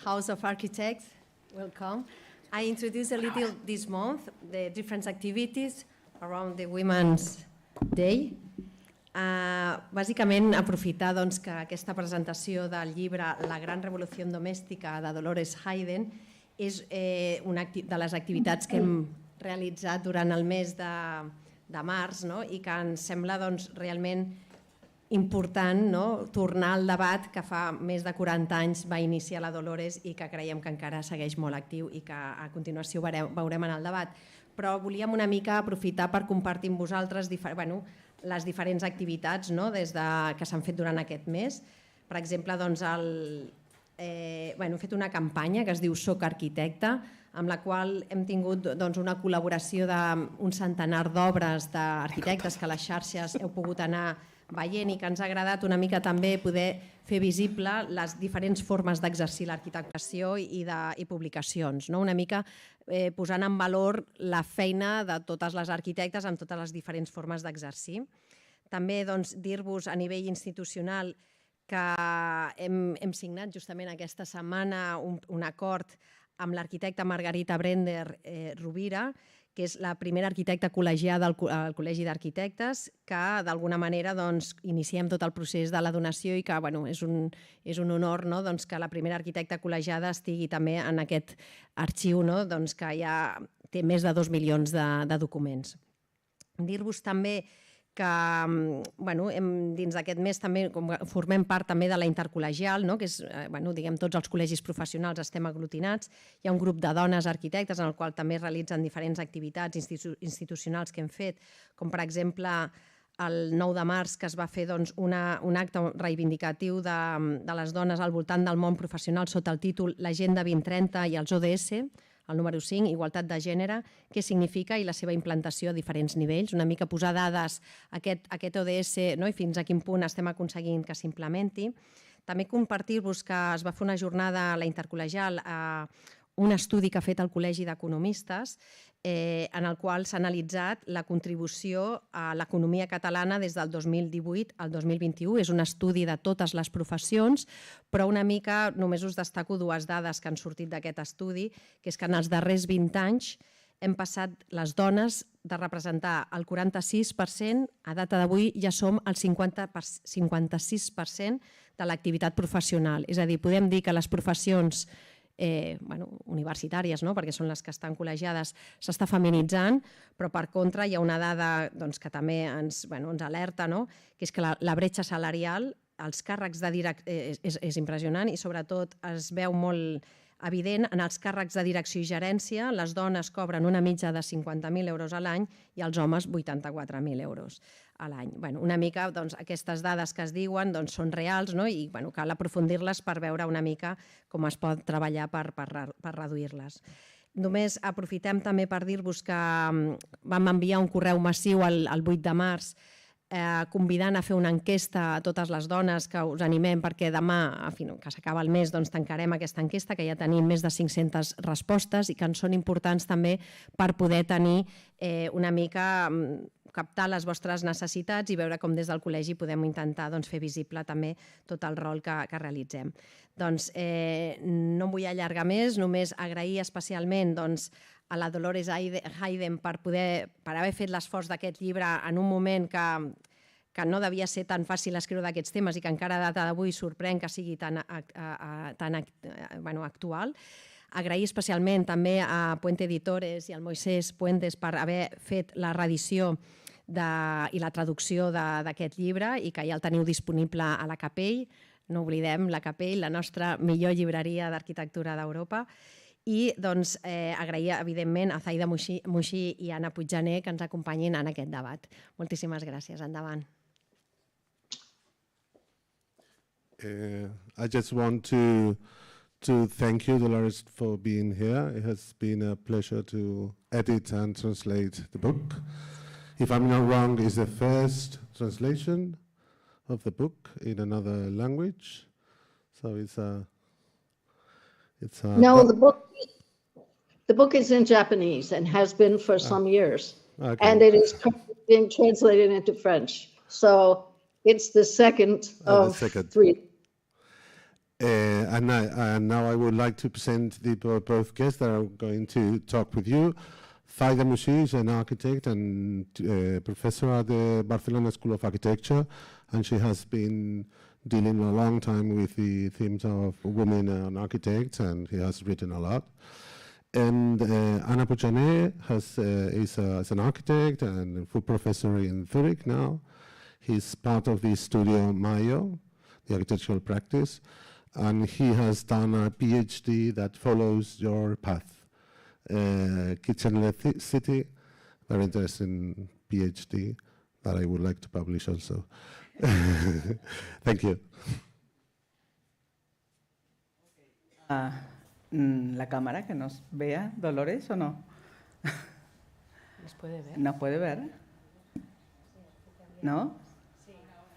House of Architects. Welcome. I introduced a little this month the different activities around the Women's Day. Bàsicament, aprofitar que aquesta presentació del llibre La gran revolució domèstica de Dolores Hayden és una de les activitats que hem realitzat durant el mes de març i que ens sembla realment important tornar al debat que fa més de 40 anys va iniciar la Dolores i que creiem que encara segueix molt actiu i que a continuació veurem en el debat. Però volíem una mica aprofitar per compartir amb vosaltres les diferents activitats que s'han fet durant aquest mes. Per exemple, hem fet una campanya que es diu Soc arquitecte, amb la qual hem tingut una col·laboració d'un centenar d'obres d'arquitectes que a les xarxes heu pogut anar veient i que ens ha agradat una mica també poder fer visible les diferents formes d'exercir l'arquitectació i publicacions. Una mica posant en valor la feina de totes les arquitectes en totes les diferents formes d'exercir. També dir-vos a nivell institucional que hem signat justament aquesta setmana un acord amb l'arquitecta Margarita Brender Rovira, que és la primera arquitecta col·legiada al Col·legi d'Arquitectes, que d'alguna manera iniciem tot el procés de la donació i que és un honor que la primera arquitecta col·legiada estigui també en aquest arxiu que ja té més de 2 milions de documents. Dir-vos també que dins d'aquest mes també formem part també de la intercol·legial, que és, tots els col·legis professionals estem aglutinats. Hi ha un grup de dones arquitectes en el qual també realitzen diferents activitats institucionals que hem fet, com per exemple el 9 de març que es va fer un acte reivindicatiu de les dones al voltant del món professional sota el títol L'Agenda 2030 i els ODS, el número 5, igualtat de gènere, què significa i la seva implantació a diferents nivells, una mica posar dades a aquest ODS i fins a quin punt estem aconseguint que s'implementi. També compartir-vos que es va fer una jornada a la intercol·legial, un estudi que ha fet el Col·legi d'Economistes, en el qual s'ha analitzat la contribució a l'economia catalana des del 2018 al 2021. És un estudi de totes les professions, però una mica només us destaco dues dades que han sortit d'aquest estudi, que és que en els darrers 20 anys hem passat les dones de representar el 46%, a data d'avui ja som el 56% de l'activitat professional. És a dir, podem dir que les professions universitàries, perquè són les que estan col·legiades, s'està feminitzant, però per contra hi ha una dada que també ens alerta, que és que la bretxa salarial, els càrrecs de és impressionant i sobretot es veu molt evident en els càrrecs de direcció i gerència. Les dones cobren una mitja de 50.000 euros a l'any i els homes 84.000 euros a l'any. Una mica aquestes dades que es diuen són reals i cal aprofundir-les per veure una mica com es pot treballar per reduir-les. Només aprofitem també per dir-vos que vam enviar un correu massiu el 8 de març convidant a fer una enquesta a totes les dones, que us animem perquè demà, que s'acaba el mes, tancarem aquesta enquesta, que ja tenim més de 500 respostes i que ens són importants també per poder tenir una mica captar les vostres necessitats i veure com des del col·legi podem intentar fer visible també tot el rol que realitzem. No em vull allargar més, només agrair especialment a la Dolores Hayden per haver fet l'esforç d'aquest llibre en un moment que no devia ser tan fàcil escriure d'aquests temes i que encara a data d'avui sorprèn que sigui tan actual. Agrair especialment també a Puente Editores i al Moisés Puentes per haver fet la reedició i la traducció d'aquest llibre i que ja el teniu disponible a la Capell. No oblidem la Capell, la nostra millor llibreria d'arquitectura d'Europa. I agrair, evidentment, a Zaida Muxí i Anna Puigjaner que ens acompanyin en aquest debat. Moltíssimes gràcies. Endavant. I just want to thank you, Dolores, for being here. It has been a pleasure to edit and translate the book. If I'm not wrong, it's the first translation of the book in another language. So it's a No, the book is in Japanese and has been for some years. Okay. And it is being translated into French. So it's the second of three. And now I would like to present both guests that are going to talk with you. Zaida Muxí is an architect and professor at the Barcelona School of Architecture, and she has been dealing a long time with the themes of women and architects, and he has written a lot. And Anna Puigjaner is an architect and full professor in Zurich now. He's part of the Studio Mayo, the architectural practice, and he has done a PhD that follows your path. Kitchen-led City, very interesting PhD that I would like to publish also. Thank you. La cámara que nos vea, Dolores, ¿o no? ¿Nos puede ver? ¿Nos puede ver? ¿No?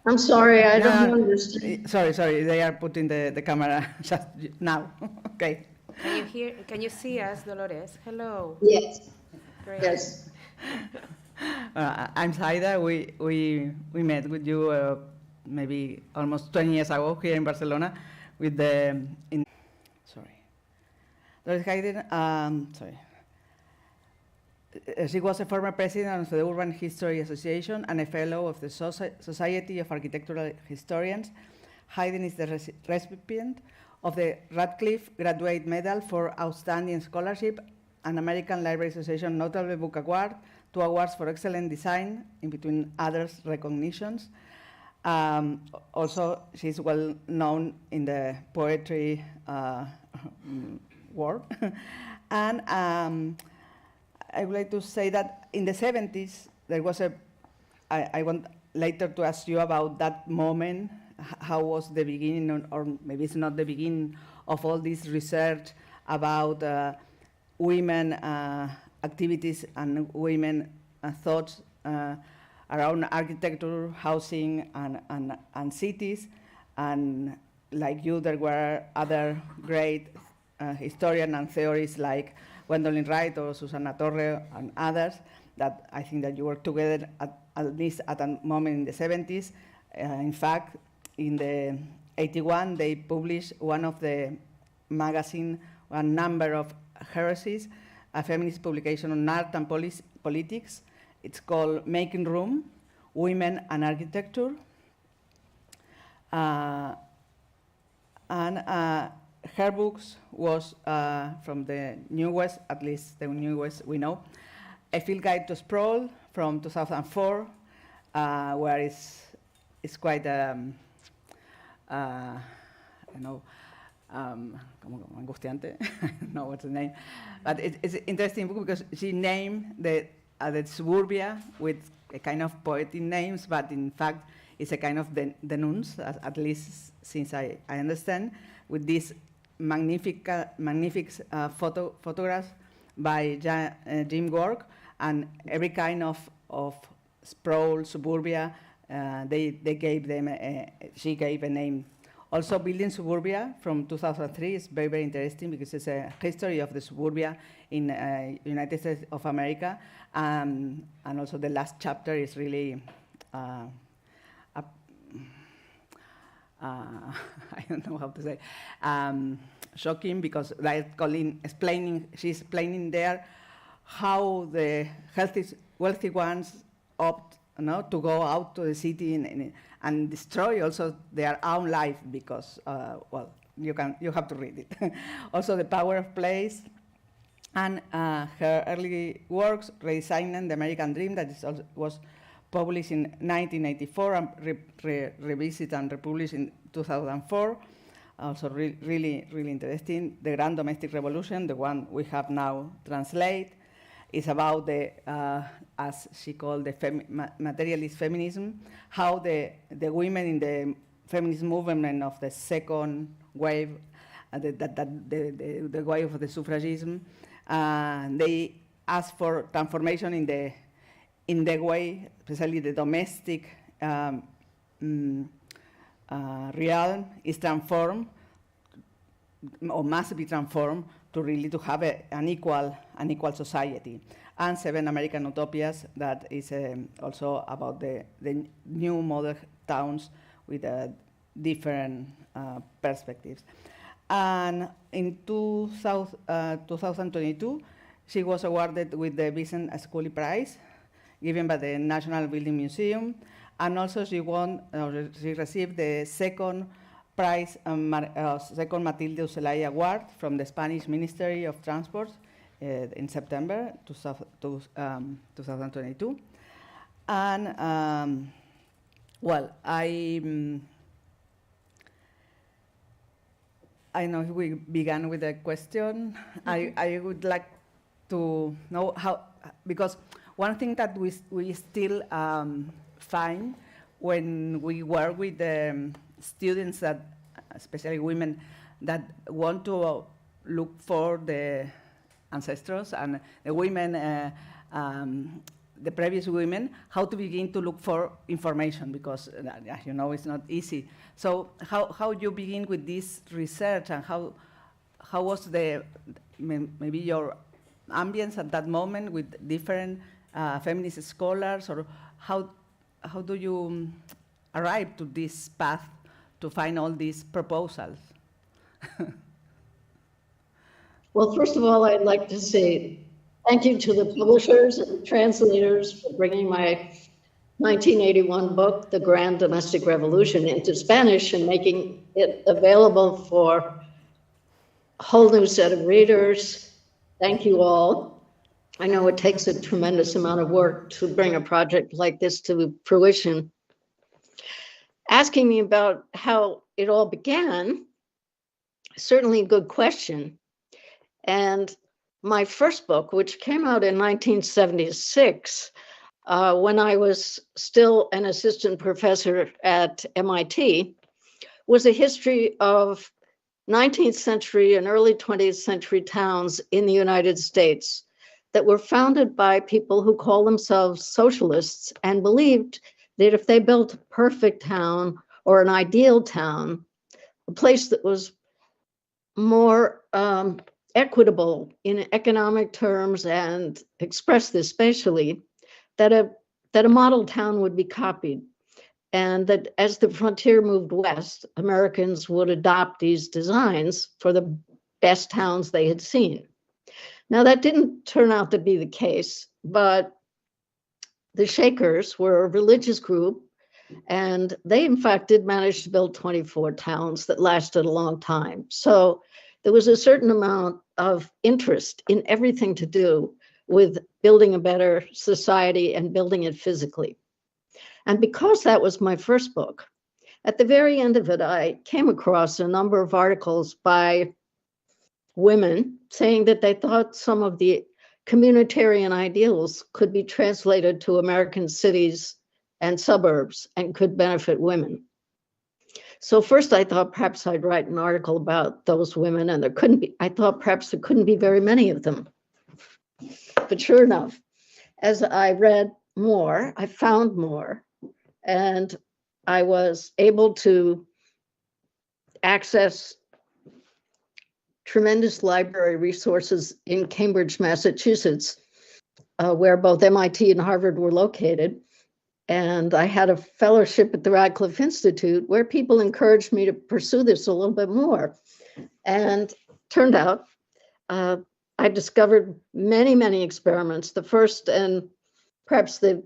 I'm sorry, I don't understand. Sorry, they are putting the camera just now. Okay. Can you see us, Dolores? Hello. Yes. Great. Yes. I'm Zaida. We met with you maybe almost 20 years ago here in Barcelona with the Dolores Hayden. She was a former president of the Urban History Association and a fellow of the Society of Architectural Historians. Hayden is the recipient of the Radcliffe Graduate Medal for Outstanding Scholarship, an American Library Association Notable Book Award, 2 awards for excellent design, in between others recognitions. Also, she's well known in the poetry world. And I would like to say that in the 70s, there was I want later to ask you about that moment. How was the beginning, or maybe it's not the beginning, of all this research about women activities and women thoughts around architecture, housing, and cities. And like you, there were other great historians and theorists like Gwendolyn Wright or Susana Torre and others that I think that you worked together at least at a moment in the 70s. In fact, in the 81, they published one of the magazine, one number of Heresies, a feminist publication on art and politics. It's called Making Room, Women and Architecture. And her books was from the New West, at least the New West we know, A Field Guide to Sprawl from 2004, where it's quite como angustiante, I don't know what's the name, but it's an interesting book because she named the suburbia with a kind of poetic names, but in fact it's a kind of denouns, at least since I understand, with these magnificent photographs by Jim Gork, and every kind of sprawl, suburbia, they gave them, she gave a name. Also, Building Suburbia from 2003 is very, very interesting because it's a history of the suburbia in United States of America. And also the last chapter is really, I don't know how to say, shocking because she's explaining there how the wealthy ones opt to go out to the city and destroy also their own life because, well, you have to read it. Also, The Power of Place, and her early works, Redesigning the American Dream, that was published in 1984 and revisited and republished in 2004. Also really interesting. The Grand Domestic Revolution, the one we have now translated, is about the, as she called, the materialist feminism, how the women in the feminist movement of the second wave, the wave of the suffragism, they asked for transformation in the way, especially the domestic realm is transformed, or must be transformed, to really to have an equal society. And Seven American Utopias, that is also about the new model towns with different perspectives. And in 2022, she was awarded with the Vincent Scully Prize, given by the National Building Museum, and also she received the second prize, second Matilde Ucelay Award from the Spanish Ministry of Transport in September 2022. And well, I know we began with a question. I would like to know how, because one thing that we still find when we work with the students, that, especially women, that want to look for the ancestors and the women, the previous women, how to begin to look for information, because you know it's not easy. So how you begin with this research, and how was maybe your ambience at that moment with different feminist scholars, or how do you arrive to this path to find all these proposals? Well, first of all, I'd like to say thank you to the publishers and translators for bringing my 1981 book, The Grand Domestic Revolution, into Spanish and making it available for a whole new set of readers. Thank you all. I know it takes a tremendous amount of work to bring a project like this to fruition. Asking me about how it all began, certainly a good question. And my first book, which came out in 1976, when I was still an assistant professor at MIT, was a history of 19th century and early 20th century towns in the United States that were founded by people who call themselves socialists and believed that if they built a perfect town or an ideal town, a place that was more equitable in economic terms and expressed this spatially, that a model town would be copied. And that as the frontier moved west, Americans would adopt these designs for the best towns they had seen. Now, that didn't turn out to be the case, but the Shakers were a religious group, and they, in fact, did manage to build 24 towns that lasted a long time. So there was a certain amount of interest in everything to do with building a better society and building it physically. And because that was my first book, at the very end of it, I came across a number of articles by women saying that they thought some of the communitarian ideals could be translated to American cities and suburbs and could benefit women. So first I thought perhaps I'd write an article about those women, and I thought perhaps there couldn't be very many of them. But sure enough, as I read more, I found more, and I was able to access tremendous library resources in Cambridge, Massachusetts, where both MIT and Harvard were located. And I had a fellowship at the Radcliffe Institute where people encouraged me to pursue this a little bit more. And turned out, I discovered many, many experiments. The first and perhaps the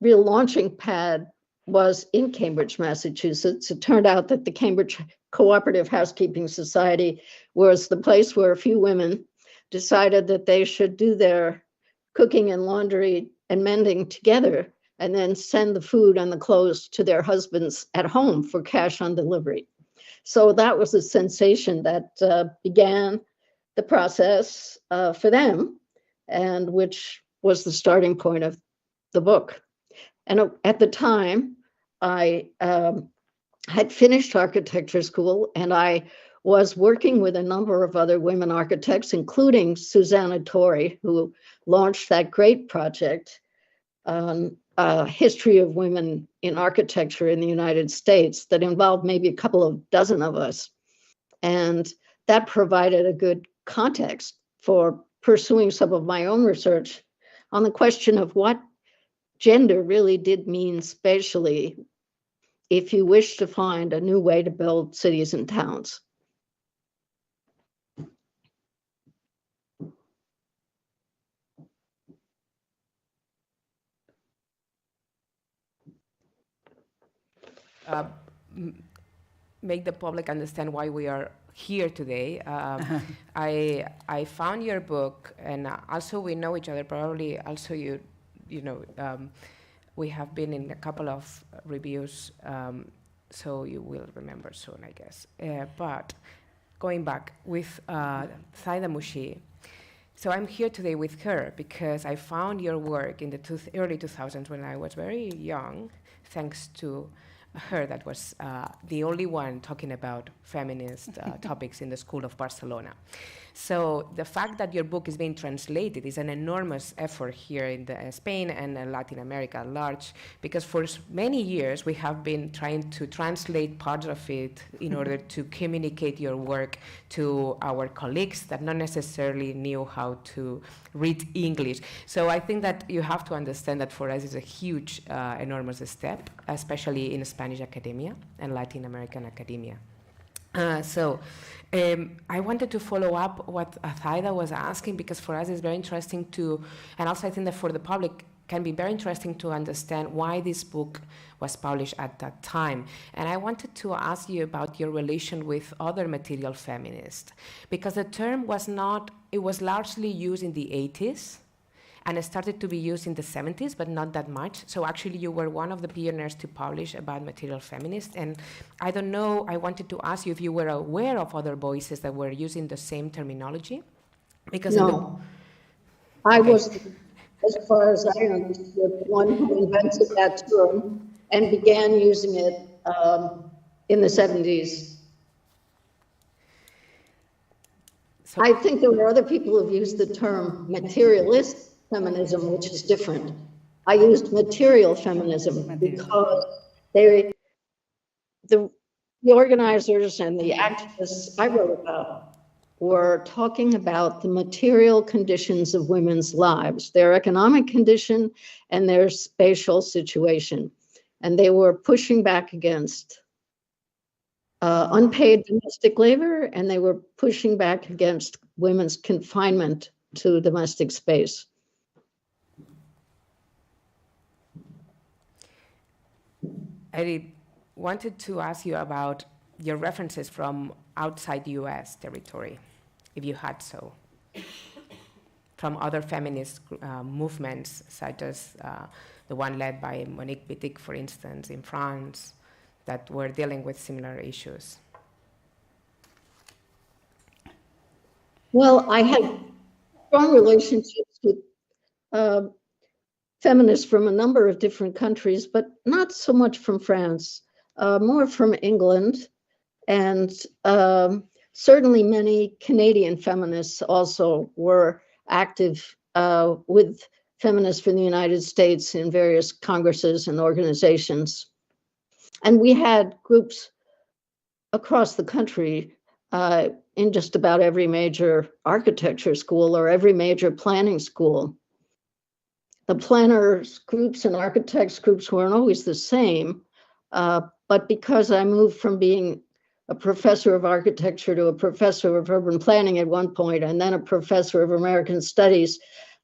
real launching pad was in Cambridge, Massachusetts. It turned out that the Cambridge Cooperative Housekeeping Society was the place where a few women decided that they should do their cooking and laundry and mending together, and then send the food and the clothes to their husbands at home for cash on delivery. So that was a sensation that began the process for them, and which was the starting point of the book. And at the time, I had finished architecture school, and I was working with a number of other women architects, including Susanna Torrey, who launched that great project on history of women in architecture in the United States that involved maybe a couple of dozen of us. And that provided a good context for pursuing some of my own research on the question of what gender really did mean spatially if you wish to find a new way to build cities and towns. Make the public understand why we are here today. I found your book, and also we know each other. Probably also you know, we have been in a couple of reviews, so you will remember soon, I guess. But going back with Zaida Muxí. So I'm here today with her because I found your work in the early 2000s when I was very young, thanks to her that was the only one talking about feminist topics in the School of Barcelona. So the fact that your book is being translated is an enormous effort here in Spain and Latin America at large, because for many years we have been trying to translate parts of it in order to communicate your work to our colleagues that not necessarily knew how to read English. So I think that you have to understand that for us it's a huge, enormous step, especially in Spanish academia and Latin American academia. I wanted to follow up what Zaida was asking, because for us it's very interesting to, and also I think that for the public can be very interesting to understand why this book was published at that time. And I wanted to ask you about your relation with other material feminists, because the term was not, it was largely used in the 80s, and it started to be used in the 70s, but not that much. So actually you were one of the pioneers to publish about material feminists. And I don't know, I wanted to ask you if you were aware of other voices that were using the same terminology? Because no, I was, as far as I understood, one who invented that term and began using it in the 70s. So I think there were other people who've used the term materialist feminism, which is different. I used material feminism because the organizers and the activists I wrote about were talking about the material conditions of women's lives, their economic condition and their spatial situation. And they were pushing back against unpaid domestic labor, and they were pushing back against women's confinement to domestic space. I wanted to ask you about your references from outside US territory, if you had so, from other feminist movements, such as the one led by Monique Wittig, for instance, in France, that were dealing with similar issues. Well, I had strong relationships with feminists from a number of different countries, but not so much from France, more from England, and certainly many Canadian feminists also were active with feminists from the United States in various congresses and organizations. And we had groups across the country in just about every major architecture school or every major planning school. The planners groups and architects groups weren't always the same, but because I moved from being a professor of architecture to a professor of urban planning at one point, and then a professor of American studies,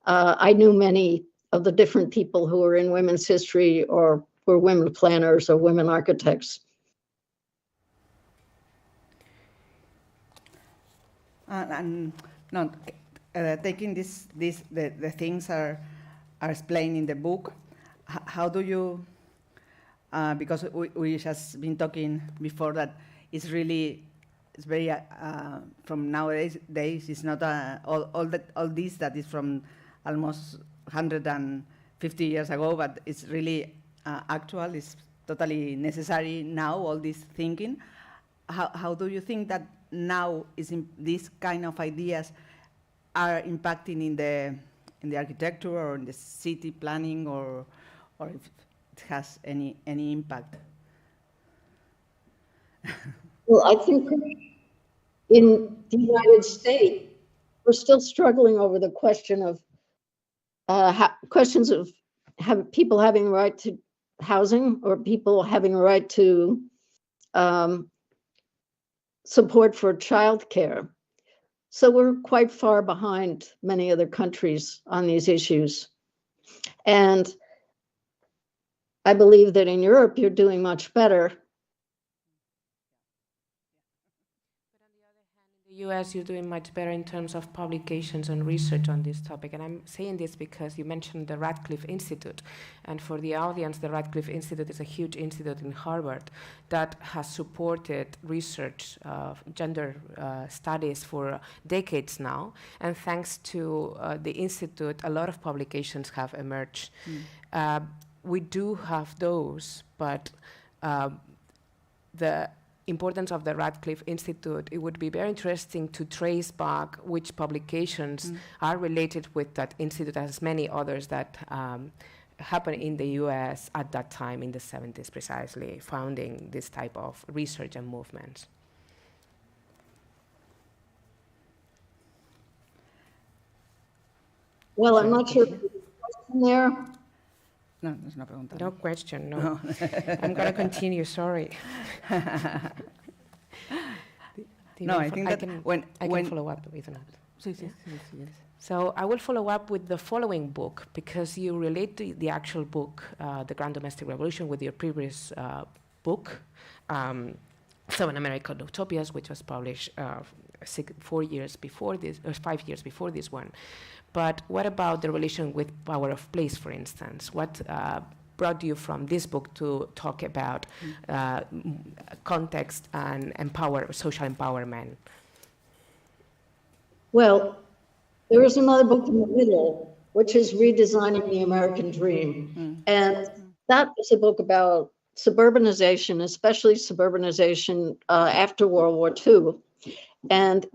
I knew many of the different people who were in women's history or were women planners or women architects. Taking the things are explained in the book. How do you, because we just been talking before that it's very, from nowadays it's not all this that is from almost 150 years ago, but it's really actual, it's totally necessary now, all this thinking. How do you think that now these kind of ideas are impacting in the architecture or in the city planning, or if it has any impact? Well, I think in the United States, we're still struggling over the question of questions of people having the right to housing or people having a right to support for childcare. So we're quite far behind many other countries on these issues. And I believe that in Europe, you're doing much better. The US, you're doing much better in terms of publications and research on this topic. And I'm saying this because you mentioned the Radcliffe Institute. And for the audience, the Radcliffe Institute is a huge institute in Harvard that has supported research of gender studies for decades now. And thanks to the institute, a lot of publications have emerged. We do have those, but the importance of the Radcliffe Institute, it would be very interesting to trace back which publications are related with that institute, as many others that happened in the US at that time in the 70s precisely, founding this type of research and movements. Well, I'm not sure if there's a question there. No, no es una pregunta. No question, no. I'm going to continue, sorry. No, I think that I can follow up with that. Yes. So I will follow up with the following book, because you relate to the actual book, The Grand Domestic Revolution, with your previous book, 7 American Utopias, which was published 4 years before this, or 5 years before this one. But what about the relation with Power of Place, for instance? What brought you from this book to talk about context and social empowerment? Well, there is another book in the middle, which is Redesigning the American Dream. And that is a book about suburbanization, especially suburbanization after World War II. And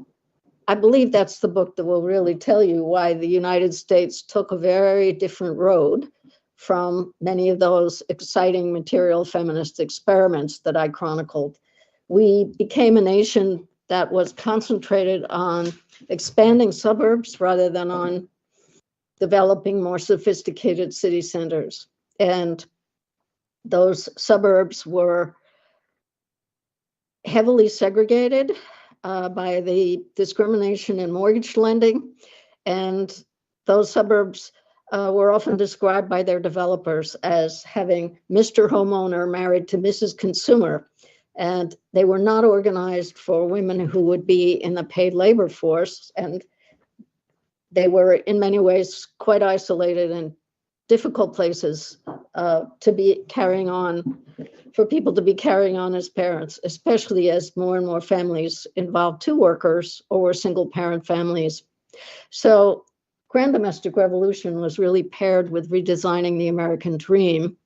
I believe that's the book that will really tell you why the United States took a very different road from many of those exciting material feminist experiments that I chronicled. We became a nation that was concentrated on expanding suburbs rather than on developing more sophisticated city centers. And those suburbs were heavily segregated by the discrimination in mortgage lending. And those suburbs were often described by their developers as having Mr. Homeowner married to Mrs. Consumer. And they were not organized for women who would be in the paid labor force. And they were in many ways quite isolated and difficult places to be carrying on, for people to be carrying on as parents, especially as more and more families involved two workers or were single parent families. So Grand Domestic Revolution was really paired with redesigning the American dream.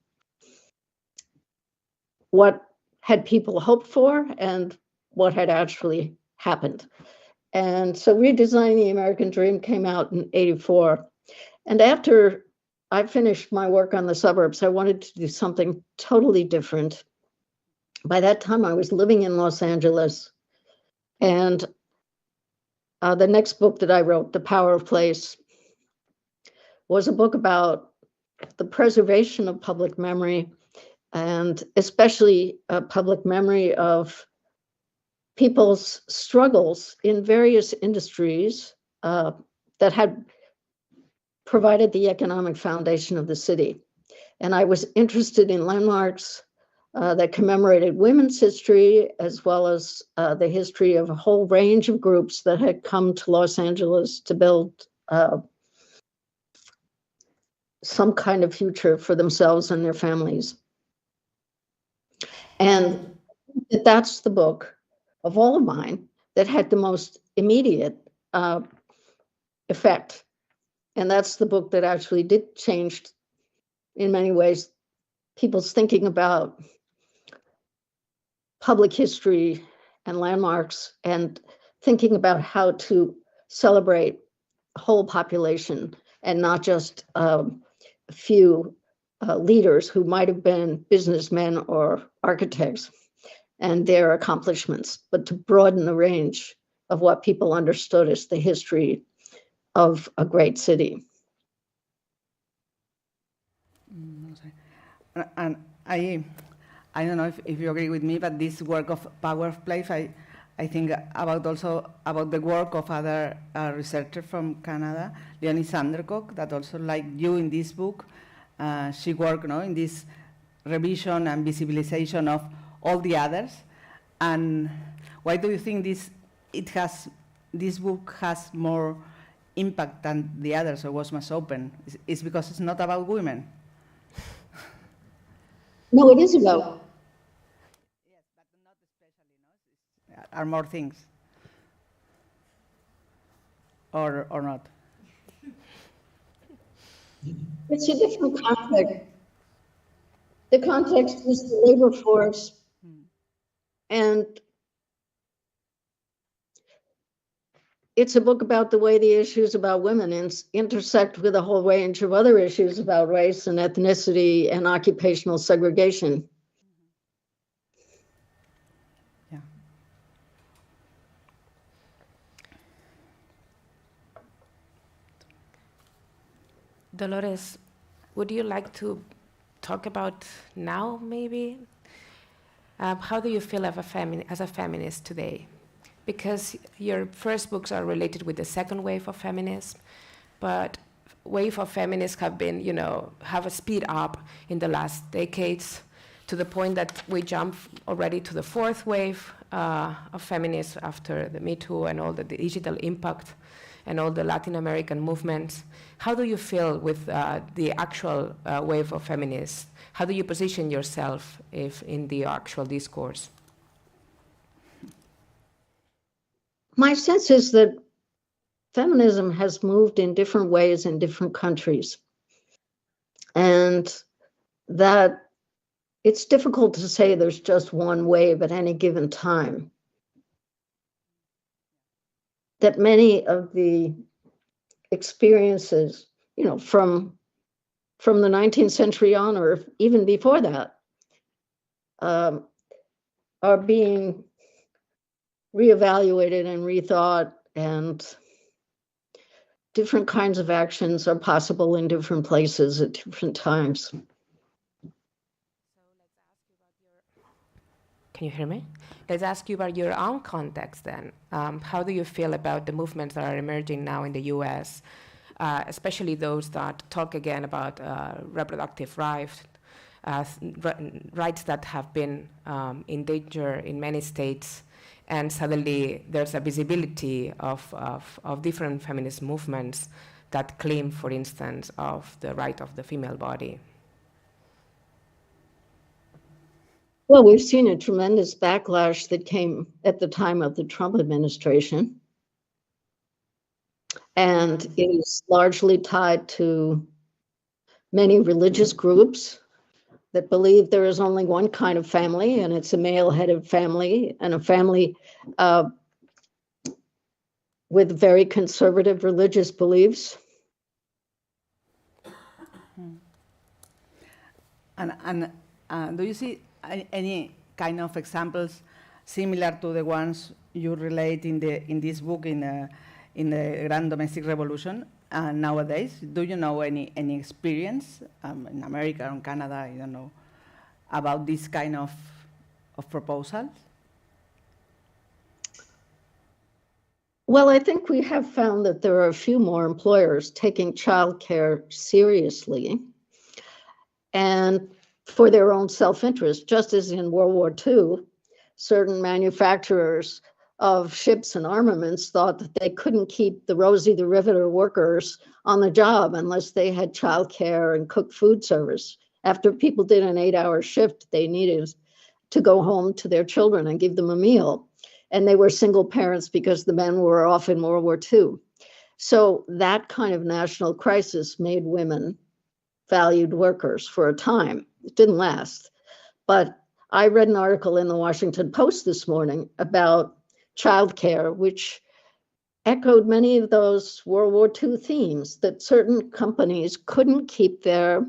What had people hoped for and what had actually happened. And so Redesigning the American Dream came out in '84. And after I finished my work on the suburbs, I wanted to do something totally different. By that time, I was living in Los Angeles. And the next book that I wrote, The Power of Place, was a book about the preservation of public memory, and especially public memory of people's struggles in various industries that had provided the economic foundation of the city. And I was interested in landmarks that commemorated women's history, as well as the history of a whole range of groups that had come to Los Angeles to build some kind of future for themselves and their families. And that's the book of all of mine that had the most immediate effect. And that's the book that actually did change, in many ways, people's thinking about public history and landmarks, and thinking about how to celebrate a whole population and not just a few leaders who might have been businessmen or architects and their accomplishments, but to broaden the range of what people understood as the history of a great city. And I don't know if you agree with me, but this work of power of place, I think also about the work of other researchers from Canada, Leonie Sandercock, that also, like you in this book, she worked in this revision and visibilization of all the others. And why do you think this book has more impact than the others, or was much open? It's because it's not about women. No, it is about. Yes, but not especially, no? Are more things. Or not? It's a different context. The context is the labor force, and it's a book about the way the issues about women intersect with a whole range of other issues about race and ethnicity and occupational segregation. Yeah. Dolores, would you like to talk about now, maybe? How do you feel as a feminist today? Because your first books are related with the second wave of feminism, but wave of feminists have been, have a speed up in the last decades to the point that we jump already to the fourth wave of feminists after the Me Too and all the digital impact and all the Latin American movements. How do you feel with the actual wave of feminists? How do you position yourself in the actual discourse? My sense is that feminism has moved in different ways in different countries, and that it's difficult to say there's just one wave at any given time. That many of the experiences, from the 19th century on, or even before that, are being reevaluated and rethought, and different kinds of actions are possible in different places at different times. Can you hear me? Let's ask you about your own context then. How do you feel about the movements that are emerging now in the US, especially those that talk again about reproductive rights that have been in danger in many states, and suddenly there's a visibility of different feminist movements that claim, for instance, of the right of the female body? Well, we've seen a tremendous backlash that came at the time of the Trump administration. And it is largely tied to many religious groups that believe there is only one kind of family, and it's a male-headed family, and a family with very conservative religious beliefs. And do you see any kind of examples similar to the ones you relate in this book, in the Grand Domestic Revolution nowadays? Do you know any experience in America or in Canada, I don't know, about this kind of proposals? Well, I think we have found that there are a few more employers taking childcare seriously and for their own self-interest, just as in World War II, certain manufacturers of ships and armaments thought that they couldn't keep the Rosie the Riveter workers on the job unless they had childcare and cooked food service. After people did an 8-hour shift, they needed to go home to their children and give them a meal. And they were single parents because the men were off in World War II. So that kind of national crisis made women valued workers for a time. It didn't last. But I read an article in the Washington Post this morning about childcare, which echoed many of those World War II themes, that certain companies couldn't keep their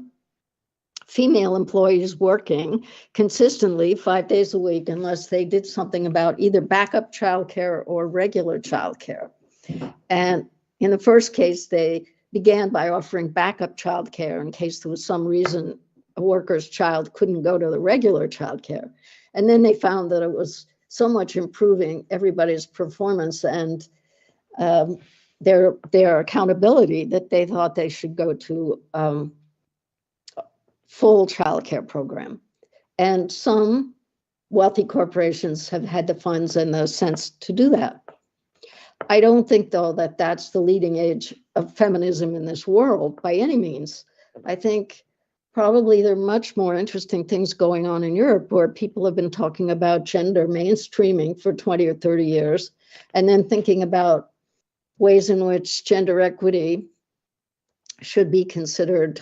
female employees working consistently 5 days a week unless they did something about either backup childcare or regular childcare. And in the first case, they began by offering backup childcare in case there was some reason a worker's child couldn't go to the regular childcare. And then they found that it was so much improving everybody's performance and their accountability that they thought they should go to full childcare program. And some wealthy corporations have had the funds and the sense to do that. I don't think, though, that that's the leading edge of feminism in this world by any means. I think probably there are much more interesting things going on in Europe where people have been talking about gender mainstreaming for 20 or 30 years, and then thinking about ways in which gender equity should be considered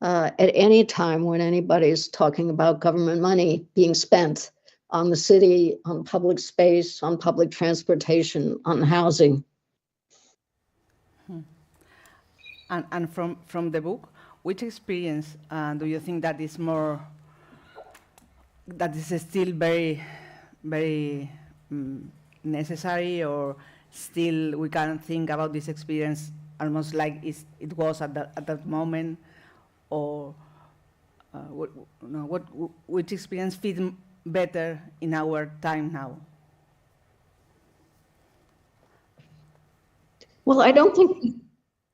at any time when anybody's talking about government money being spent on the city, on public space, on public transportation, on housing. And from the book, which experience do you think that is still very, very necessary, or still we can think about this experience almost like it was at that moment, or which experience fits better in our time now? Well, I don't think we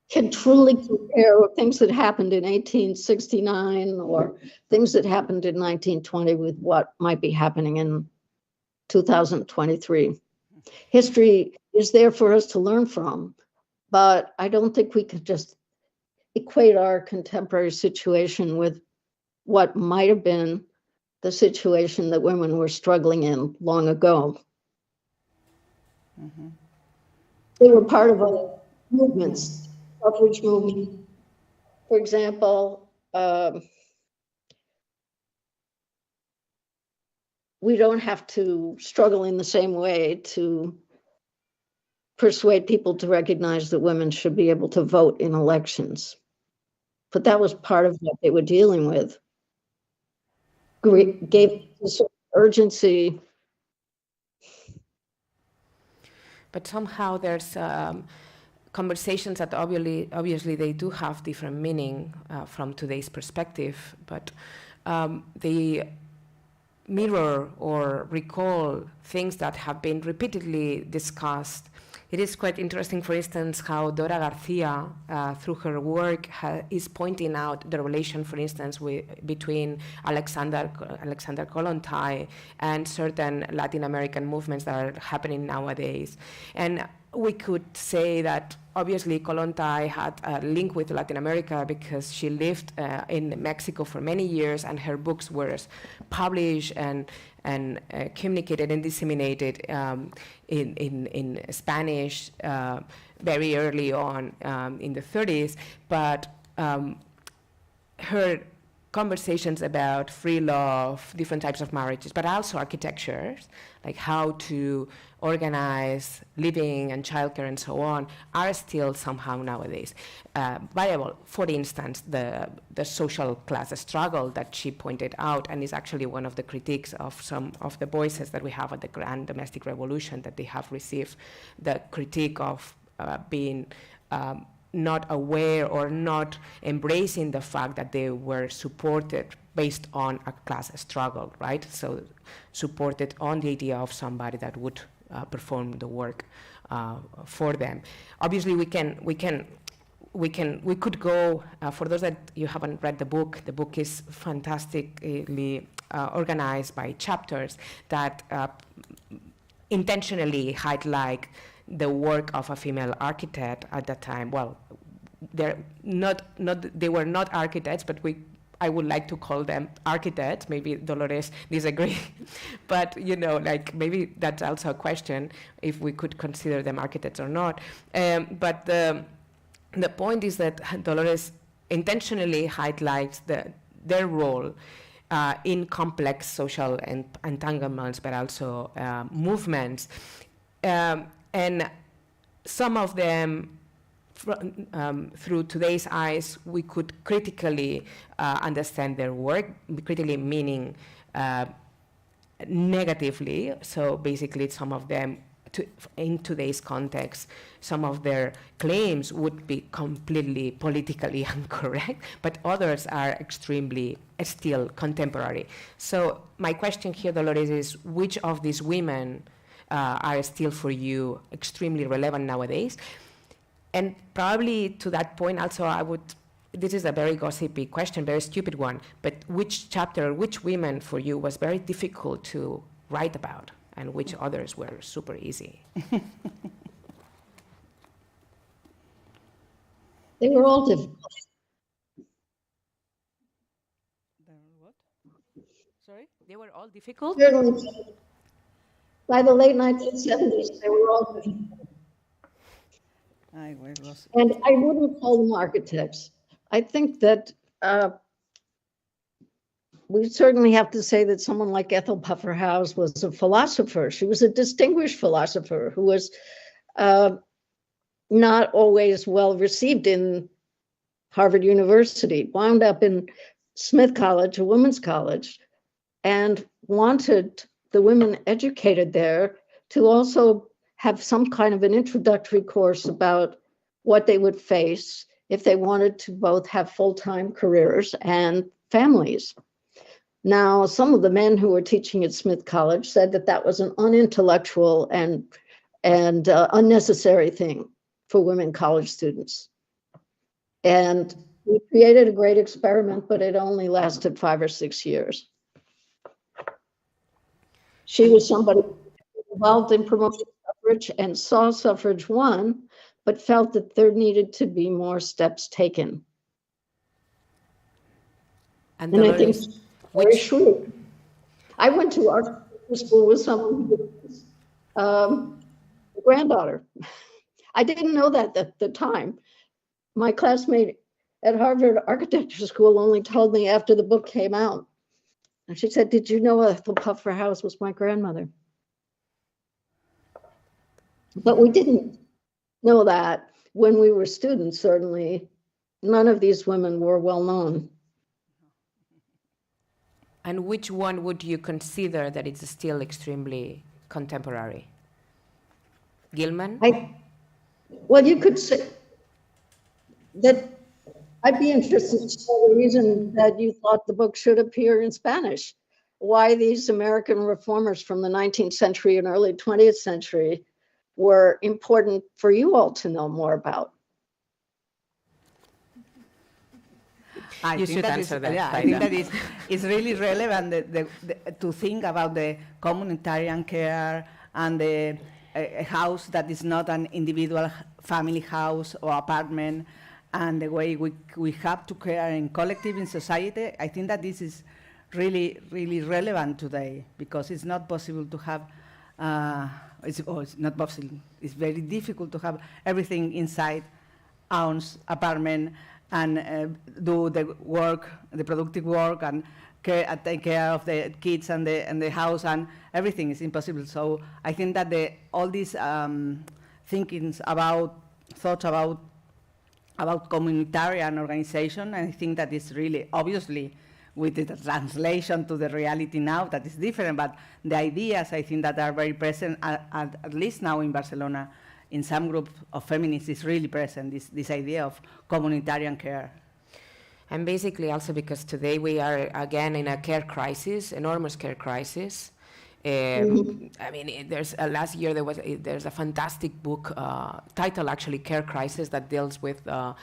can truly compare things that happened in 1869 or things that happened in 1920 with what might be happening in 2023. History is there for us to learn from, but I don't think we could just equate our contemporary situation with what might have been the situation that women were struggling in long ago. Mm-hmm. They were part of other movements, suffrage movement, for example. We don't have to struggle in the same way to persuade people to recognize that women should be able to vote in elections. But that was part of what they were dealing with. Gave a sort of urgency. But somehow there's conversations that obviously they do have different meaning from today's perspective, but they mirror or recall things that have been repeatedly discussed. It is quite interesting, for instance, how Dora Garcia, through her work, is pointing out the relation, for instance, between Alexander Kollontai and certain Latin American movements that are happening nowadays. And we could say that obviously Kollontai had a link with Latin America because she lived in Mexico for many years, and her books were published and communicated and disseminated in Spanish very early on in the 30s. But her conversations about free love, different types of marriages, but also architectures, like how to organize living and childcare and so on, are still somehow nowadays viable. For instance, the social class struggle that she pointed out, and is actually one of the critiques of some of the voices that we have at the Grand Domestic Revolution, that they have received the critique of being not aware or not embracing the fact that they were supported based on a class struggle, right? So supported on the idea of somebody that would perform the work for them. Obviously, we could go, for those that you haven't read the book is fantastically organized by chapters that intentionally highlight the work of a female architect at that time. Well, they were not architects, but I would like to call them architects. Maybe Dolores disagree, but maybe that's also a question if we could consider them architects or not. But the point is that Dolores intentionally highlights their role in complex social entanglements, but also movements. And some of them, through today's eyes, we could critically understand their work, critically meaning negatively. So basically, some of them in today's context, some of their claims would be completely politically incorrect, but others are extremely still contemporary. So my question here, Dolores, is which of these women are still for you extremely relevant nowadays? And probably to that point also this is a very gossipy question, very stupid one, but which chapter, which women for you was very difficult to write about and which others were super easy? They were all difficult. What? Sorry? They were all difficult? Certainly, by the late 1970s, they were all difficult. And I wouldn't call them architects. I think that we certainly have to say that someone like Ethel Puffer House was a philosopher. She was a distinguished philosopher who was not always well received in Harvard University, wound up in Smith College, a women's college, and wanted the women educated there to also have some kind of an introductory course about what they would face if they wanted to both have full-time careers and families. Now, some of the men who were teaching at Smith College said that that was an unintellectual and unnecessary thing for women college students. And we created a great experiment, but it only lasted 5 or 6 years. She was somebody involved in promoting suffrage and saw suffrage won, but felt that there needed to be more steps taken. And I think it's very shrewd. I went to architecture school with someone who was a granddaughter. I didn't know that at the time. My classmate at Harvard Architecture School only told me after the book came out. And she said, "Did you know Ethel Puffer House was my grandmother?" But we didn't know that when we were students, certainly. None of these women were well known. And which one would you consider that it's still extremely contemporary? Gilman? Well, you could say that. I'd be interested to know the reason that you thought the book should appear in Spanish. Why these American reformers from the 19th century and early 20th century were important for you all to know more about. I think that is really relevant to think about the communitarian care and a house that is not an individual family house or apartment, and the way we have to care in collective in society. I think that this is really, really relevant today, because it's not possible to have, it's not possible, it's very difficult to have everything inside one's apartment and do the work, the productive work, and take care of the kids and the house, and everything is impossible. So I think that all these thoughts about communitarian organization, I think that is really, obviously, with the translation to the reality now, that is different, but the ideas, I think, that are very present, at least now in Barcelona, in some group of feminists, is really present, this idea of communitarian care. And basically also because today we are again in a care crisis, enormous care crisis. I mean, there's last year there's a fantastic book titled actually "Care Crisis" that deals with the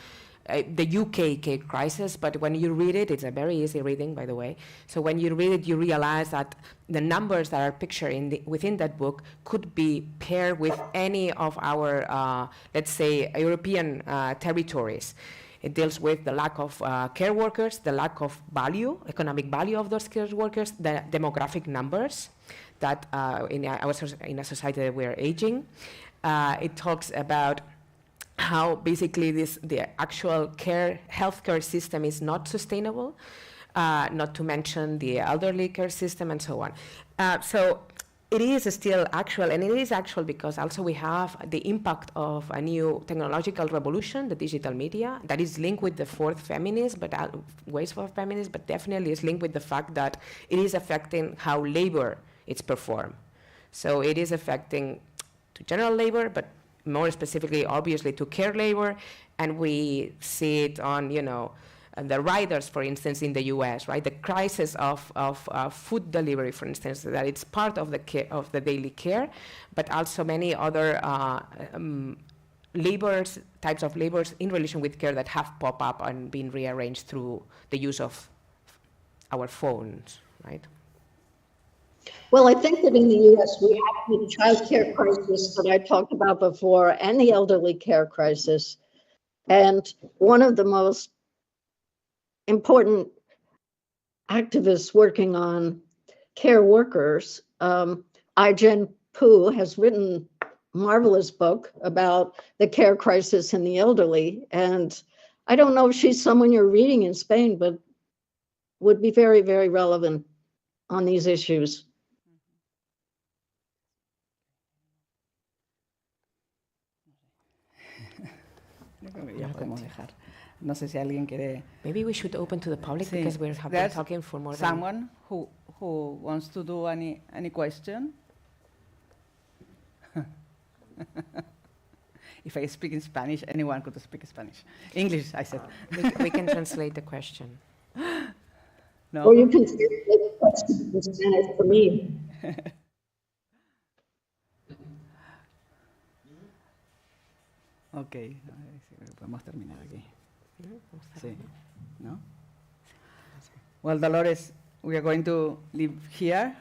UK care crisis. But when you read it, it's a very easy reading, by the way. So when you read it, you realize that the numbers that are pictured within that book could be paired with any of our, let's say, European territories. It deals with the lack of care workers, the lack of value, economic value of those care workers, the demographic numbers that in a society that we are aging. It talks about how basically the actual healthcare system is not sustainable, not to mention the elderly care system and so on. So it is still actual, and it is actual because also we have the impact of a new technological revolution, the digital media, that is linked with the fourth feminism, but ways for feminism, but definitely is linked with the fact that it is affecting how labor is performed. So it is affecting, to general labor, but more specifically, obviously, to care labor, and we see it on, the riders, for instance, in the U.S., right? The crisis of food delivery, for instance, that it's part of the care, of the daily care, but also many other types of labors in relation with care that have popped up and been rearranged through the use of our phones, right? Well, I think that in the US, we have the child care crisis that I talked about before and the elderly care crisis. And one of the most important activists working on care workers, Ai-jen Poo, has written a marvelous book about the care crisis in the elderly. And I don't know if she's someone you're reading in Spain, but would be very, very relevant on these issues. No sé si alguien quiere. Maybe we should open to the public because we have been talking for more than... Someone who wants to do any question? If I speak in Spanish, anyone could speak Spanish. English, I said. We can translate the question. No? Or you can translate the question in Spanish for me. Okay, podemos terminar aquí. Sí, no? Well, Dolores, we are going to leave here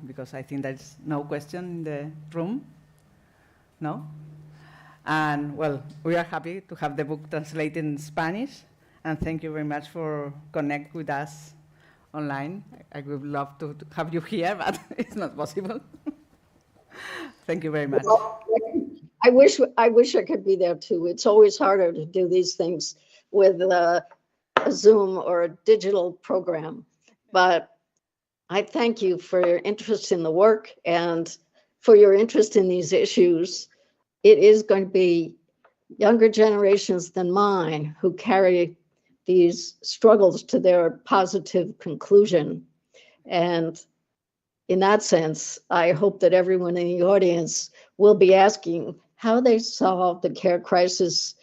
because I think there's no question in the room. No? And, well, we are happy to have the book translated in Spanish, and thank you very much for connect with us online. I would love to have you here, but it's not possible. Thank you very much. Well, I wish I could be there too. It's always harder to do these things with a Zoom or a digital program. But I thank you for your interest in the work and for your interest in these issues. It is going to be younger generations than mine who carry these struggles to their positive conclusion. And in that sense, I hope that everyone in the audience will be asking how they solve the care crisis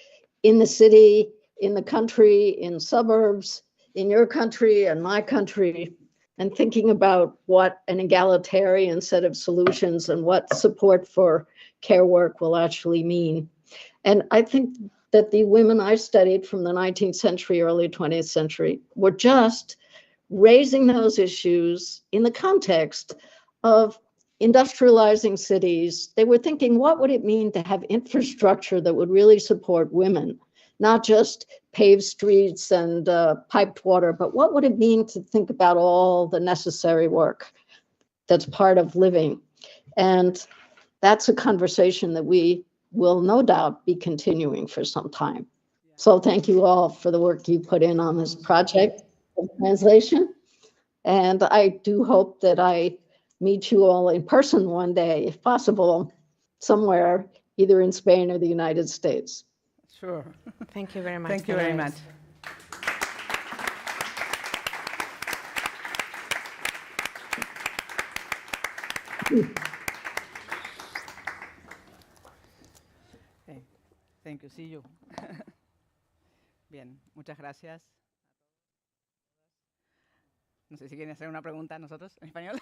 in the city, in the country, in suburbs, in your country and my country, and thinking about what an egalitarian set of solutions and what support for care work will actually mean. And I think that the women I studied from the 19th century, early 20th century, were just raising those issues in the context of industrializing cities. They were thinking, what would it mean to have infrastructure that would really support women? Not just paved streets and piped water, but what would it mean to think about all the necessary work that's part of living? And that's a conversation that we will no doubt be continuing for some time. So thank you all for the work you put in on this project of translation. And I do hope that I meet you all in person one day, if possible, somewhere, either in Spain or the United States. Sure. Thank you very much. Thank you very much. Okay. Thank you. See you. Bien, muchas gracias. No sé si quieren hacer una pregunta a nosotros en español.